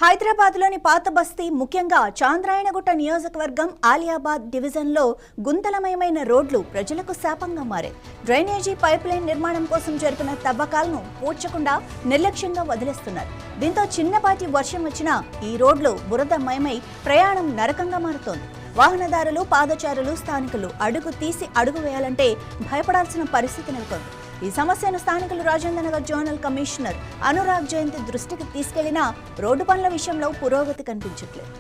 హైదరాబాద్లోని పాత బస్తీ ముఖ్యంగా చాంద్రాయణగుట్ట నియోజకవర్గం ఆలియాబాద్ డివిజన్లో గుంతలమయమైన రోడ్లు ప్రజలకు శాపంగా మారాయి. డ్రైనేజీ పైప్లైన్ నిర్మాణం కోసం జరిపిన తవ్వకాలను పూడ్చకుండా నిర్లక్ష్యంగా వదిలేస్తున్నారు. దీంతో చిన్నపాటి వర్షం వచ్చినా ఈ రోడ్లు బురదమయమై ప్రయాణం నరకంగా మారుతోంది. వాహనదారులు, పాదచారులు, స్థానికులు అడుగు తీసి అడుగు వేయాలంటే భయపడాల్సిన పరిస్థితి నెలకొంది. ఈ సమస్యను స్థానికులు రాజేంద్రనగర్ జోనల్ కమిషనర్ అనురాగ్ జయంతి దృష్టికి తీసుకెళ్లినా రోడ్డు పనుల విషయంలో పురోగతి కనిపించట్లేదు.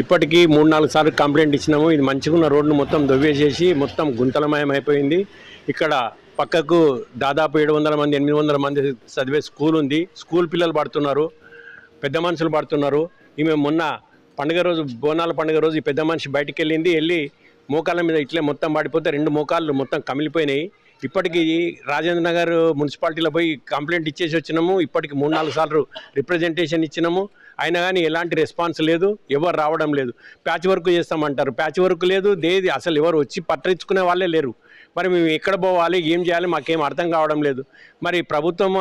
ఇప్పటికీ 3-4 సార్లు కంప్లైంట్ ఇచ్చినాము. ఇది మంచిగా ఉన్న రోడ్ను మొత్తం దొవ్వేసేసి మొత్తం గుంతలమయం అయిపోయింది. ఇక్కడ పక్కకు దాదాపు 700 మంది 800 మంది చదివే స్కూల్ ఉంది. స్కూల్ పిల్లలు పడుతున్నారు, పెద్ద మనుషులు పడుతున్నారు. ఈమె మొన్న పండుగ రోజు, బోనాల పండుగ రోజు ఈ పెద్ద మనిషి బయటికి వెళ్ళి మోకాళ్ళ మీద ఇట్లే మొత్తం పడిపోతే 2 మోకాళ్ళు మొత్తం కమిలిపోయినాయి. ఇప్పటికీ రాజేంద్ర నగర్ మున్సిపాలిటీలో పోయి కంప్లైంట్ ఇచ్చేసి వచ్చినాము. ఇప్పటికి 3-4 సార్లు రిప్రజెంటేషన్ ఇచ్చినాము. అయినా కానీ ఎలాంటి రెస్పాన్స్ లేదు, ఎవరు రావడం లేదు. ప్యాచ్ వర్క్ చేస్తామంటారు, ప్యాచ్ వర్క్ లేదు, దేది అసలు ఎవరు వచ్చి పట్టించుకునే వాళ్ళే లేరు. మరి మేము ఎక్కడ పోవాలి, ఏం చేయాలి, మాకేం అర్థం కావడం లేదు. మరి ప్రభుత్వం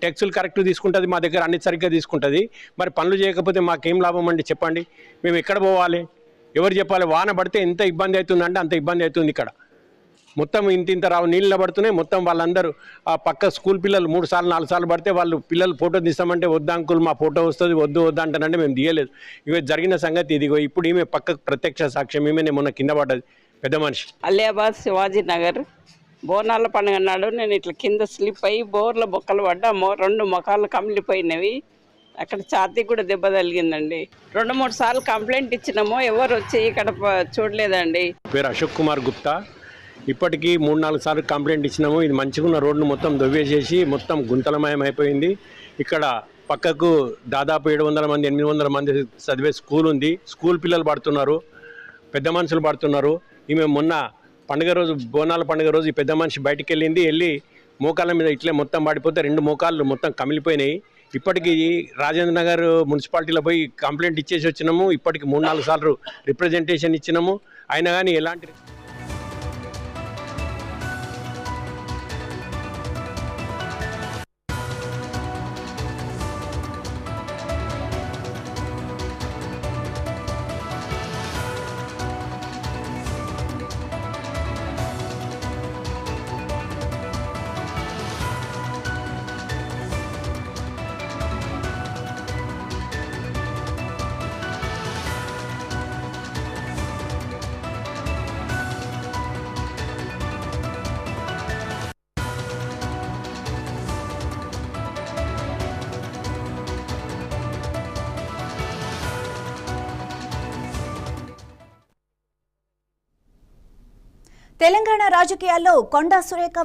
ట్యాక్సులు కరెక్ట్ తీసుకుంటుంది, మా దగ్గర అన్ని సరిగ్గా తీసుకుంటుంది. మరి పనులు చేయకపోతే మాకేం లాభం అండి చెప్పండి. మేము ఎక్కడ పోవాలి, ఎవరు చెప్పాలి? వాన పడితే ఎంత ఇబ్బంది అవుతుందంటే అంత ఇబ్బంది అవుతుంది. ఇక్కడ మొత్తం ఇంత రావు నీళ్ళు పడుతున్నాయి. మొత్తం వాళ్ళందరూ ఆ పక్క స్కూల్ పిల్లలు 3 సార్లు 4 సార్లు పడితే వాళ్ళు పిల్లలు ఫోటో తీస్తామంటే వద్దు అంకుల్, మా ఫోటో వస్తుంది, వద్దు అంటానంటే మేము తీయలేదు. ఇవి జరిగిన సంగతి ఇదిగో. ఇప్పుడు ఈమె పక్కకు ప్రత్యక్ష సాక్ష్యం. ఈమె మొన్న కింద పడ్డది పెద్ద మనిషి. అలియాబాద్ శివాజీ నగర్ బోనాల పండుగ నాడు నేను ఇట్లా కింద స్లిప్ అయ్యి బోర్ల బొక్కలు పడ్డా, 2 మొఖాలు కమిలిపోయినవి. అక్కడ ఛాతీ కూడా దెబ్బ తగిలిందండి. 2-3 సార్లు కంప్లైంట్ ఇచ్చినాము, ఎవరు వచ్చి ఇక్కడ చూడలేదండి. పేరు అశోక్ కుమార్ గుప్తా. ఇప్పటికీ 3-4 సార్లు కంప్లైంట్ ఇచ్చినాము. ఇది మంచిగా ఉన్న రోడ్ను మొత్తం దొవ్వేసేసి మొత్తం గుంతలమయం అయిపోయింది. ఇక్కడ పక్కకు దాదాపు 700 మంది 800 మంది చదివే స్కూల్ ఉంది. స్కూల్ పిల్లలు పడుతున్నారు, పెద్ద మనుషులు పడుతున్నారు. ఈమె మొన్న పండుగ రోజు, బోనాల పండుగ రోజు ఈ పెద్ద మనిషి బయటికి వెళ్ళి మోకాళ్ళ మీద ఇట్లే మొత్తం పడిపోతే 2 మోకాళ్ళు మొత్తం కమిలిపోయినాయి. ఇప్పటికీ రాజేంద్ర నగర్ మున్సిపాలిటీలో పోయి కంప్లైంట్ ఇచ్చేసి వచ్చినాము. ఇప్పటికి 3-4 సార్లు రిప్రజెంటేషన్ ఇచ్చినాము. అయినా కానీ ఎలాంటి తెలంగాణ రాజకీయాల్లో కొండా సురేఖ